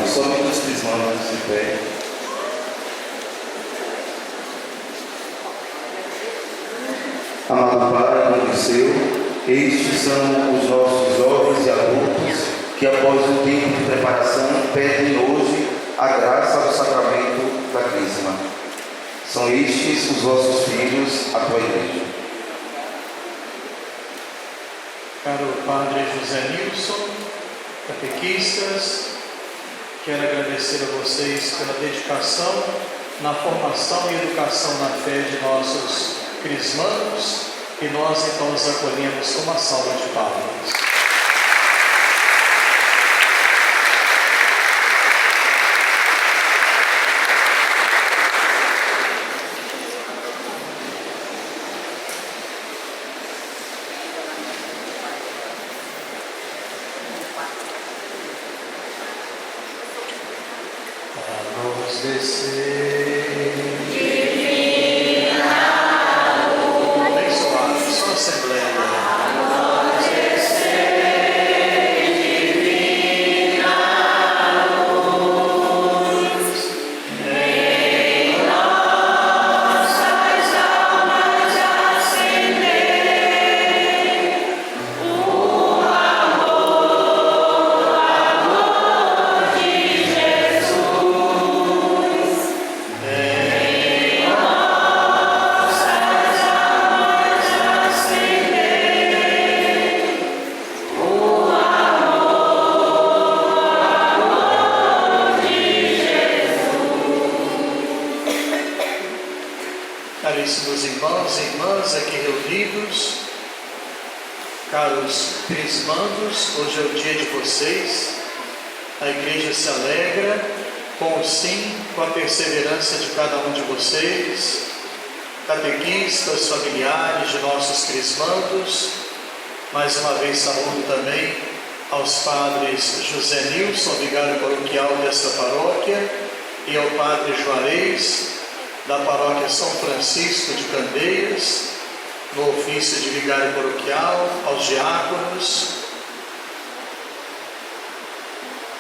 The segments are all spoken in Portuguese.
somente os crismandos de pé. Amado Pai, amigo seu, estes são os nossos jovens e adultos que, após um tempo de preparação, pedem hoje a graça do sacramento da Crisma. São estes os vossos filhos, a tua igreja. Caro Padre José Nilson, catequistas, quero agradecer a vocês pela dedicação na formação e educação na fé de nossos crismandos, e nós então os acolhemos com uma salva de palmas. Vamos descer. Caríssimos irmãos e irmãs aqui reunidos, caros crismandos, hoje é o dia de vocês. A igreja se alegra com o sim, com a perseverança de cada um de vocês, catequistas, familiares de nossos crismandos. Mais uma vez saúdo também aos padres José Nilson, vigário paroquial desta paróquia, e ao padre Juarez, da paróquia São Francisco de Candeias, no ofício de vigário paroquial, aos diáconos.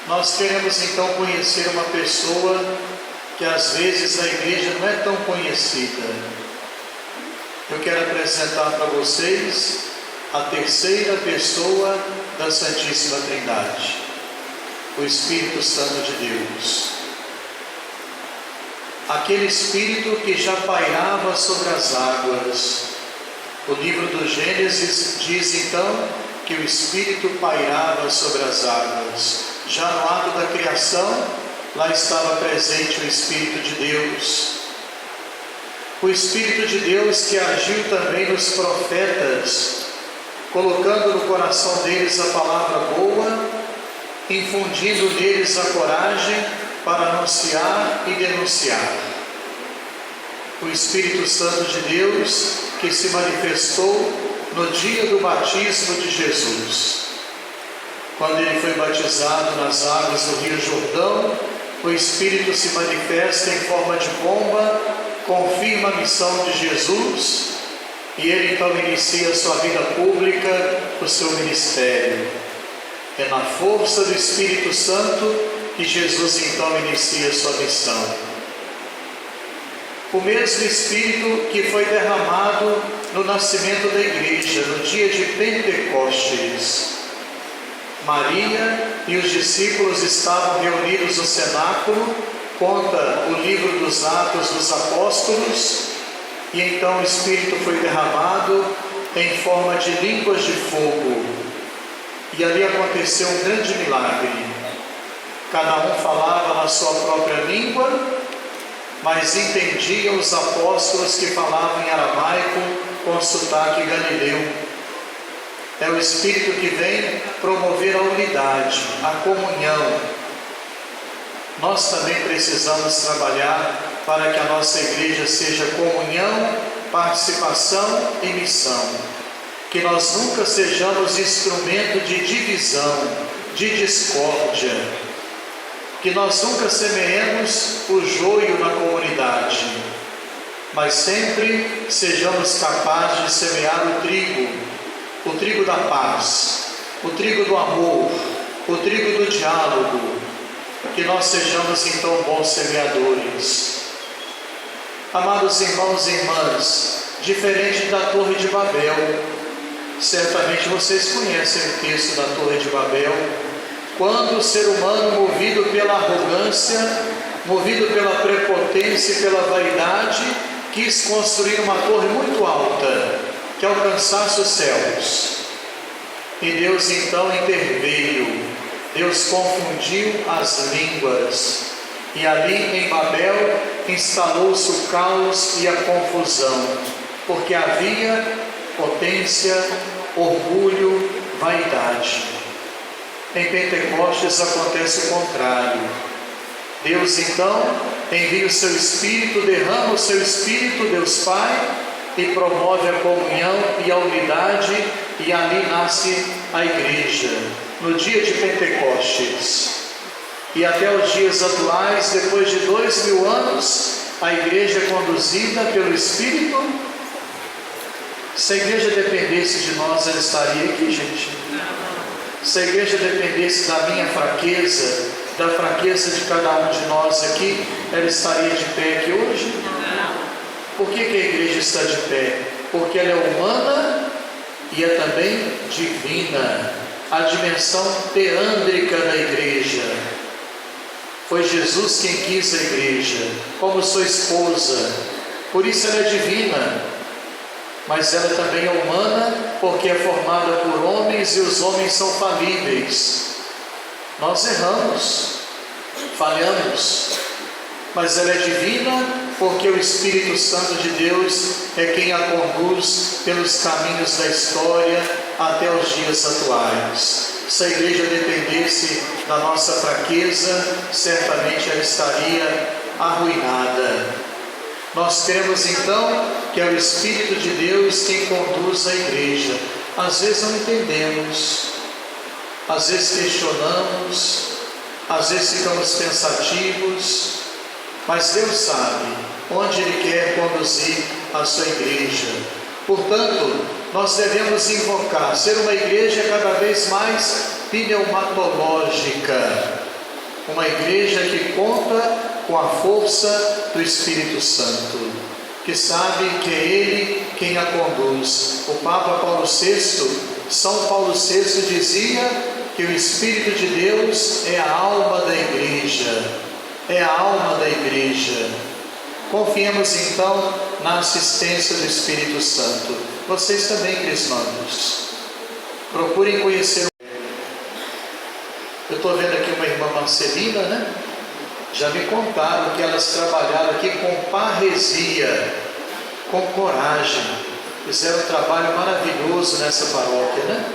Nós queremos então conhecer uma pessoa que às vezes na igreja não é tão conhecida. Eu quero apresentar para vocês a terceira pessoa da Santíssima Trindade, o Espírito Santo de Deus. Aquele Espírito que já pairava sobre as águas. O livro do Gênesis diz então que o Espírito pairava sobre as águas. Já no ato da criação, lá estava presente o Espírito de Deus. O Espírito de Deus que agiu também nos profetas, colocando no coração deles a palavra boa, infundindo neles a coragem para anunciar e denunciar. O Espírito Santo de Deus que se manifestou no dia do batismo de Jesus. Quando ele foi batizado nas águas do Rio Jordão, o Espírito se manifesta em forma de pomba, confirma a missão de Jesus e ele então inicia a sua vida pública, o seu ministério. É na força do Espírito Santo que Jesus então inicia sua missão. O mesmo Espírito que foi derramado no nascimento da igreja, no dia de Pentecostes. Maria e os discípulos estavam reunidos no cenáculo, conta o livro dos Atos dos Apóstolos, e então o Espírito foi derramado em forma de línguas de fogo. E ali aconteceu um grande milagre. Cada um falava na sua própria língua, mas entendiam os apóstolos que falavam em aramaico com sotaque galileu. É o Espírito que vem promover a unidade, a comunhão. Nós também precisamos trabalhar para que a nossa igreja seja comunhão, participação e missão. Que nós nunca sejamos instrumento de divisão, de discórdia. Que nós nunca semeemos o joio na comunidade, mas sempre sejamos capazes de semear o trigo da paz, o trigo do amor, o trigo do diálogo. que nós sejamos então bons semeadores. Amados irmãos e irmãs, diferente da Torre de Babel, certamente vocês conhecem o texto da Torre de Babel, quando o ser humano, movido pela arrogância, movido pela prepotência e pela vaidade, quis construir uma torre muito alta, que alcançasse os céus. E Deus então interveio, Deus confundiu as línguas, e ali em Babel instalou-se o caos e a confusão, porque havia potência, orgulho, vaidade. Em Pentecostes acontece o contrário. Deus então envia o seu Espírito, derrama o seu Espírito, Deus Pai, e promove a comunhão e a unidade, e ali nasce a igreja, no dia de Pentecostes. E até os dias atuais, depois de 2000 anos, a igreja é conduzida pelo Espírito. Se a igreja dependesse de nós, ela estaria aqui, gente? Se a igreja dependesse da minha fraqueza, da fraqueza de cada um de nós aqui, ela estaria de pé aqui hoje? Por que a igreja está de pé? Porque ela é humana e é também divina. A dimensão teândrica da igreja. Foi Jesus quem quis a igreja, como sua esposa. Por isso ela é divina. Mas ela também é humana, porque é formada por homens e os homens são falíveis. Nós erramos, falhamos, mas ela é divina, porque o Espírito Santo de Deus é quem a conduz pelos caminhos da história até os dias atuais. Se a igreja dependesse da nossa fraqueza, certamente ela estaria arruinada. Nós cremos então que é o Espírito de Deus quem conduz a igreja. Às vezes não entendemos, às vezes questionamos, às vezes ficamos pensativos, mas Deus sabe onde Ele quer conduzir a sua igreja. Portanto, nós devemos invocar, ser uma igreja cada vez mais pneumatológica, uma igreja que conta com a força do Espírito Santo, que sabe que é Ele quem a conduz. O Papa Paulo VI, São Paulo VI dizia que o Espírito de Deus é a alma da igreja, é a alma da igreja. Confiemos então na assistência do Espírito Santo. Vocês também, crismandos, procurem conhecer. Eu estou vendo aqui uma irmã Marcelina, né? Já me contaram que elas trabalharam aqui com parresia, com coragem. Fizeram um trabalho maravilhoso nessa paróquia, né?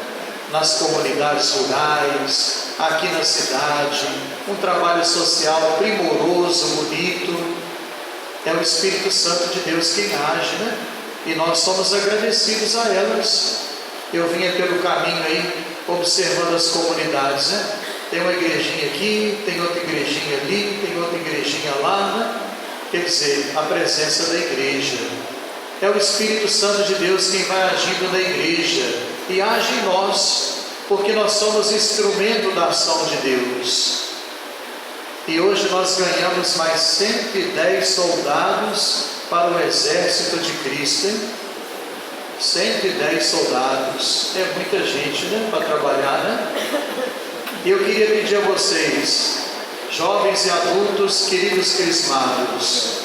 Nas comunidades rurais, aqui na cidade. Um trabalho social primoroso, bonito. É o Espírito Santo de Deus quem age, né? E nós somos agradecidos a elas. Eu vinha pelo caminho aí, observando as comunidades, né? Tem uma igrejinha aqui, tem outra igrejinha ali, tem outra igrejinha lá, né? Quer dizer, a presença da igreja. É o Espírito Santo de Deus quem vai agindo na igreja. E age em nós, porque nós somos instrumento da ação de Deus. E hoje nós ganhamos mais 110 soldados para o exército de Cristo, hein? 110 soldados. É muita gente, né? Para trabalhar, né? E eu queria pedir a vocês, jovens e adultos, queridos crismados,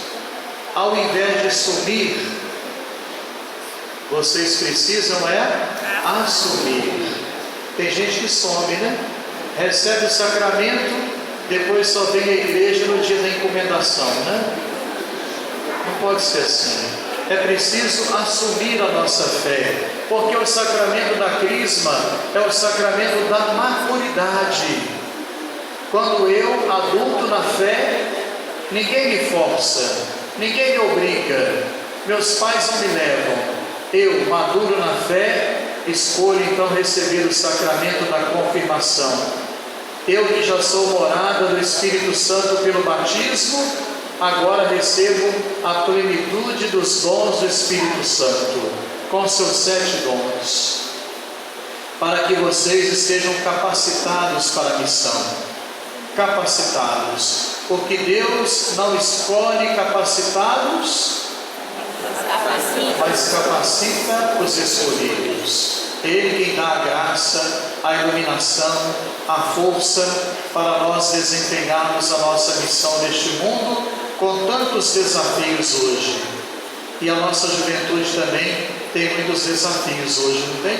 ao invés de sumir, vocês precisam assumir. Tem gente que some, né? Recebe o sacramento, depois só vem à igreja no dia da encomendação, né? Não pode ser assim. É preciso assumir a nossa fé, porque o sacramento da crisma é o sacramento da maturidade. Quando eu, adulto na fé, ninguém me força, ninguém me obriga, meus pais não me levam. Eu, maduro na fé, escolho então receber o sacramento da confirmação. Eu que já sou morada do Espírito Santo pelo batismo, agora recebo a plenitude dos dons do Espírito Santo, com seus 7 dons, para que vocês estejam capacitados para a missão. capacitados, porque Deus não escolhe capacitados, mas capacita os escolhidos. Ele quem dá a graça, a iluminação, a força para nós desempenharmos a nossa missão neste mundo com tantos desafios hoje. E a nossa juventude também tem muitos desafios hoje, não tem?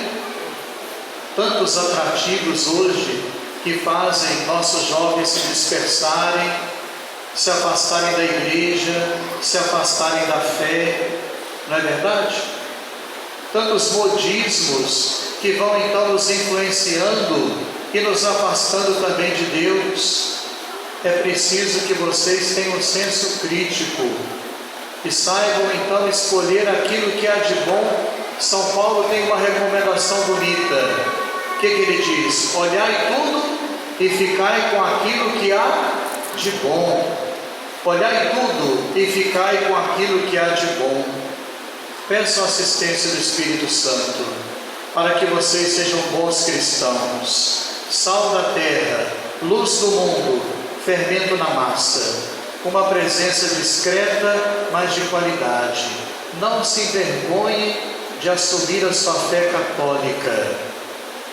Tantos atrativos hoje que fazem nossos jovens se dispersarem, se afastarem da igreja, se afastarem da fé, não é verdade? Tantos modismos que vão então nos influenciando e nos afastando também de Deus. É preciso que vocês tenham um senso crítico e saibam então escolher aquilo que há de bom. São Paulo tem uma recomendação bonita. O que ele diz? Olhai tudo e ficai com aquilo que há de bom. Olhai tudo e ficai com aquilo que há de bom. Peço a assistência do Espírito Santo, para que vocês sejam bons cristãos, sal da terra, luz do mundo, fermento na massa, uma presença discreta, mas de qualidade. Não se envergonhe de assumir a sua fé católica,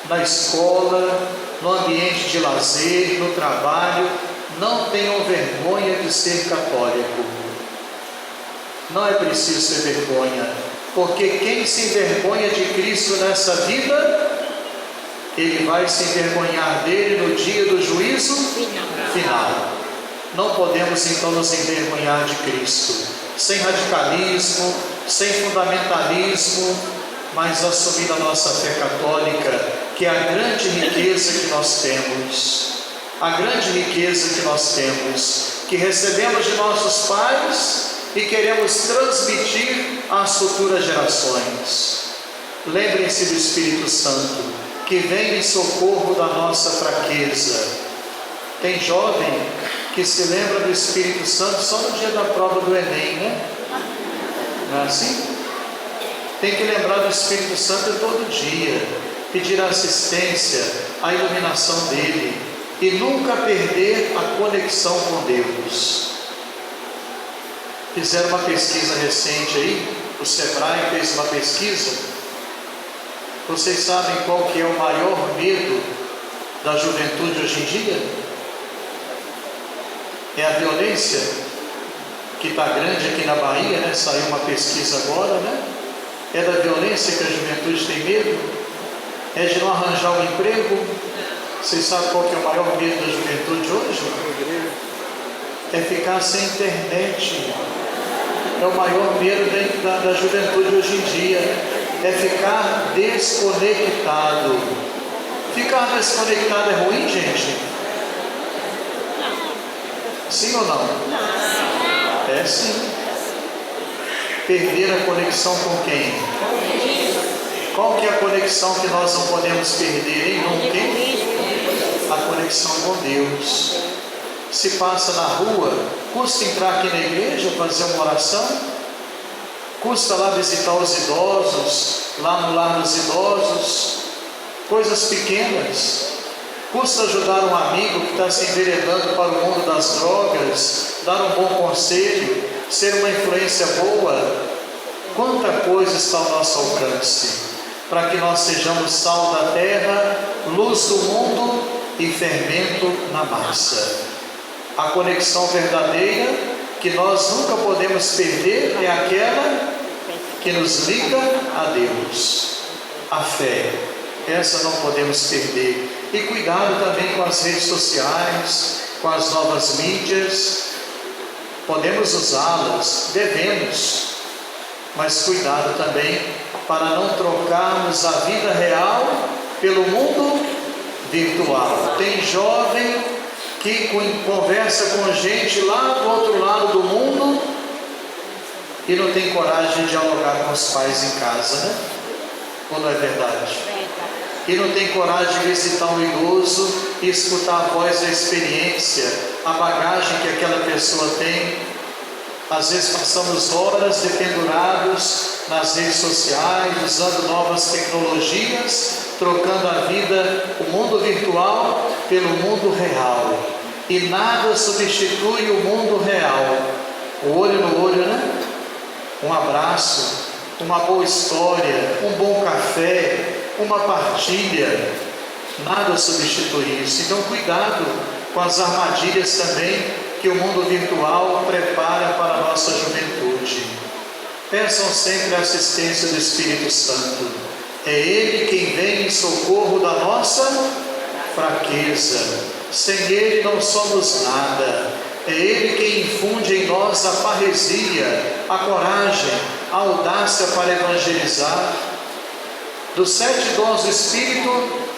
na escola, no ambiente de lazer, no trabalho. Não tenham vergonha de ser católico. Não é preciso ter vergonha, porque quem se envergonha de Cristo nessa vida, ele vai se envergonhar dele no dia do juízo final. Não podemos então nos envergonhar de Cristo, sem radicalismo, sem fundamentalismo, mas assumindo a nossa fé católica, que é a grande riqueza que nós temos. A grande riqueza que nós temos, que recebemos de nossos pais e queremos transmitir às futuras gerações. Lembrem-se do Espírito Santo, que vem em socorro da nossa fraqueza. Tem jovem que se lembra do Espírito Santo só no dia da prova do Enem, né? Não é assim? Tem que lembrar do Espírito Santo todo dia, pedir a assistência, a iluminação dele, e nunca perder a conexão com Deus. Fizeram uma pesquisa recente aí, o Sebrae fez uma pesquisa. Vocês sabem qual que é o maior medo da juventude hoje em dia? É a violência, que está grande aqui na Bahia, né? Saiu uma pesquisa agora, né? É da violência que a juventude tem medo? É de não arranjar um emprego? Vocês sabem qual que é o maior medo da juventude hoje? É ficar sem internet. É o maior medo da juventude hoje em dia. É ficar desconectado. Ficar desconectado é ruim, gente? Sim ou não? É sim. Perder a conexão com quem? Qual que é a conexão que nós não podemos perder, hein? Nunca? A conexão com Deus. Se passa na rua, custa entrar aqui na igreja, fazer uma oração? Custa lá visitar os idosos, lá no lar dos idosos? Coisas pequenas. Custa ajudar um amigo que está se enveredando para o mundo das drogas, dar um bom conselho, ser uma influência boa. Quanta coisa está ao nosso alcance, para que nós sejamos sal da terra, luz do mundo e fermento na massa. A conexão verdadeira que nós nunca podemos perder é aquela que nos liga a Deus, a fé. Essa não podemos perder. E cuidado também com as redes sociais, com as novas mídias. Podemos usá-las, devemos, mas cuidado também para não trocarmos a vida real pelo mundo virtual. Tem jovem que conversa com gente lá do outro lado do mundo e não tem coragem de dialogar com os pais em casa, né? Ou não é verdade? E não tem coragem de visitar um idoso e escutar a voz da experiência, a bagagem que aquela pessoa tem. Às vezes passamos horas dependurados nas redes sociais, usando novas tecnologias, trocando a vida, o mundo virtual, pelo mundo real. e nada substitui o mundo real. O olho no olho, né? Um abraço, uma boa história, um bom café, uma partilha, nada substitui isso. Então cuidado com as armadilhas também que o mundo virtual prepara para a nossa juventude. Peçam sempre a assistência do Espírito Santo. É Ele quem vem em socorro da nossa fraqueza. Sem Ele não somos nada. É Ele quem infunde em nós a parresia, a coragem, a audácia para evangelizar. Dos 7 dons do Espírito,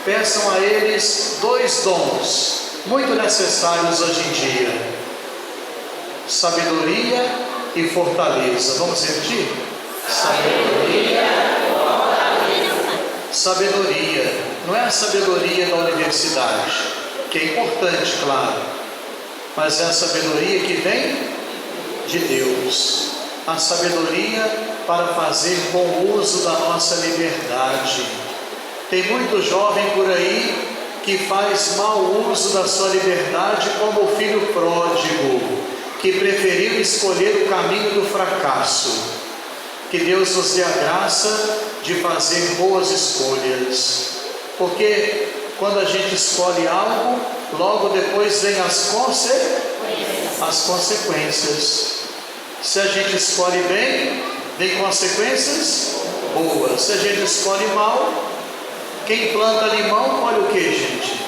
peçam a eles 2 dons, muito necessários hoje em dia: sabedoria e fortaleza. Vamos repetir? Sabedoria e fortaleza. Sabedoria, não é a sabedoria da universidade, que é importante, claro, mas é a sabedoria que vem de Deus. A sabedoria para fazer bom uso da nossa liberdade. Tem muito jovem por aí que faz mau uso da sua liberdade, como o filho pródigo, que preferiu escolher o caminho do fracasso. Que Deus nos dê a graça de fazer boas escolhas, porque quando a gente escolhe algo, logo depois vem as consequências. Se a gente escolhe bem, vem consequências boas. Se a gente escolhe mal, quem planta limão colhe o que, gente?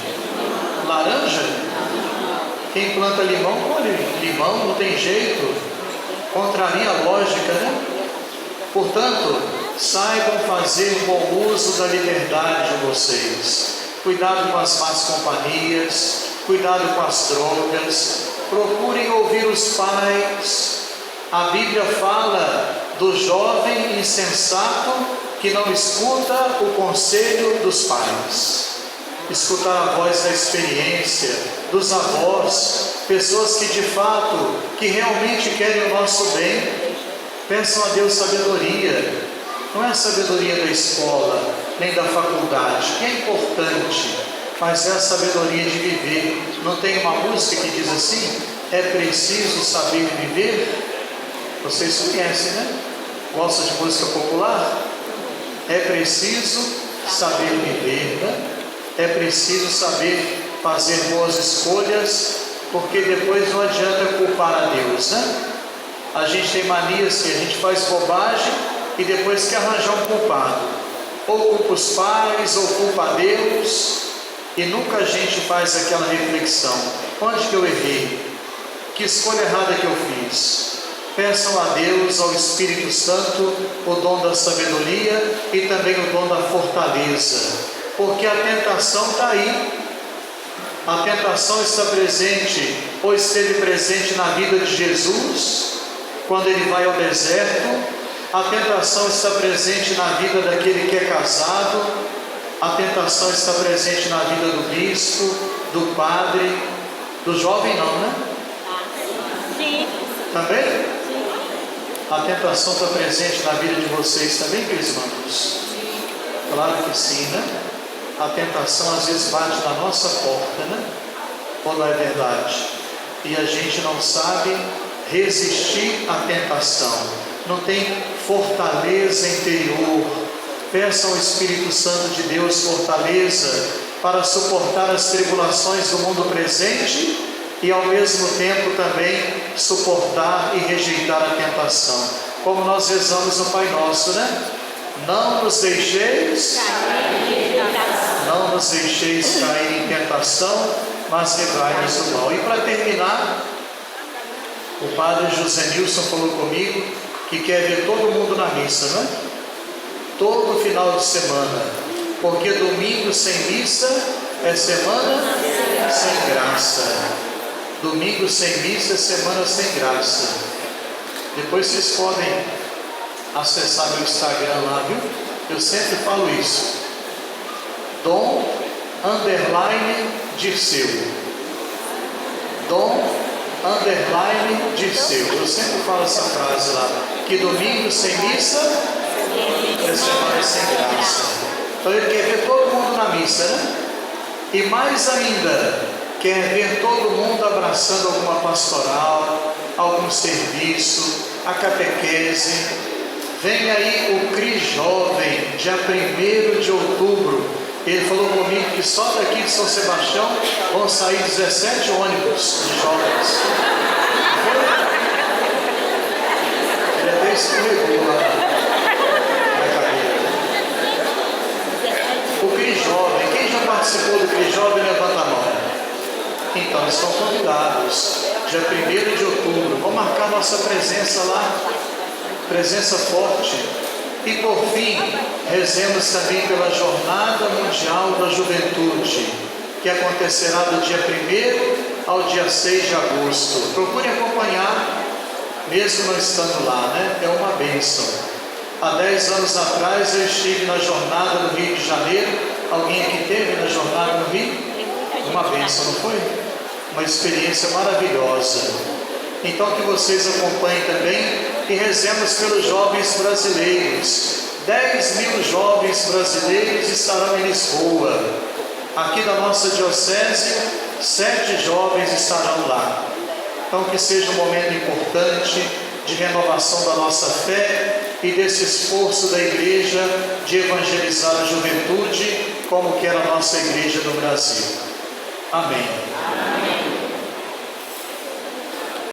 Laranja? Quem planta limão colhe limão, não tem jeito. Contraria a lógica, né? Portanto, saibam fazer bom uso da liberdade de vocês. Cuidado com as más companhias, cuidado com as drogas, procurem ouvir os pais. A Bíblia fala do jovem insensato que não escuta o conselho dos pais. Escutar a voz da experiência, dos avós, pessoas que de fato, que realmente querem o nosso bem. Peçam a Deus sabedoria. Não é a sabedoria da escola, nem da faculdade, que é importante, mas é a sabedoria de viver. Não tem uma música que diz assim: é preciso saber viver? Vocês conhecem, né? Gostam de música popular? É preciso saber viver, né? É preciso saber fazer boas escolhas, porque depois não adianta culpar a Deus, né? A gente tem manias que a gente faz bobagem e depois quer arranjar um culpado. Ou culpa os pais, ou culpa a Deus, e nunca a gente faz aquela reflexão: onde que eu errei? Que escolha errada que eu fiz? Peçam a Deus, ao Espírito Santo, o dom da sabedoria e também o dom da fortaleza, porque a tentação está aí. A tentação está presente, ou esteve presente na vida de Jesus, quando ele vai ao deserto. A tentação está presente na vida daquele que é casado. A tentação está presente na vida do bispo, do padre, do jovem não, né? Sim. Também? Sim. A tentação está presente na vida de vocês também, queridos irmãos? Claro que sim, né? A tentação às vezes bate na nossa porta, né? Ou não é verdade? E a gente não sabe resistir à tentação. Não tem fortaleza interior. Peçam ao Espírito Santo de Deus fortaleza para suportar as tribulações do mundo presente e ao mesmo tempo também suportar e rejeitar a tentação. Como nós rezamos no Pai Nosso, né? Não nos deixeis cair em tentação, mas livrai-nos do mal. E para terminar, o padre José Nilson falou comigo que quer ver todo mundo na missa, né? Todo final de semana, porque domingo sem missa é semana sem graça. Domingo sem missa é semana sem graça. Depois vocês podem acessar meu Instagram lá, viu? Eu sempre falo isso. Dom_Dirceu. Dom_Dirceu. Eu sempre falo essa frase lá, que domingo sem missa é semana sem graça. Então ele quer ver todo mundo na missa, né? E mais ainda, quer ver todo mundo abraçando alguma pastoral, algum serviço, a catequese. Vem aí o CRI Jovem, dia 1º de outubro. Ele falou comigo que só daqui de São Sebastião vão sair 17 ônibus de jovens. Ele até escorregou lá na cadeira. O CRI Jovem, quem já participou do CRI Jovem, levanta a mão. Então, estão convidados, dia 1º de outubro. Vamos marcar nossa presença lá, presença forte. E por fim, rezemos também pela Jornada Mundial da Juventude, que acontecerá do dia 1º ao dia 6 de agosto. Procure acompanhar, mesmo não estando lá, né? É uma bênção. Há 10 anos atrás eu estive na jornada no Rio de Janeiro. Alguém aqui teve na jornada no Rio? Uma bênção, não foi? Uma experiência maravilhosa. Então que vocês acompanhem também e rezemos pelos jovens brasileiros. 10.000 jovens brasileiros estarão em Lisboa. Aqui da nossa diocese, 7 jovens estarão lá. Então que seja um momento importante de renovação da nossa fé e desse esforço da Igreja de evangelizar a juventude, como quer a nossa Igreja no Brasil. Amém. Amém.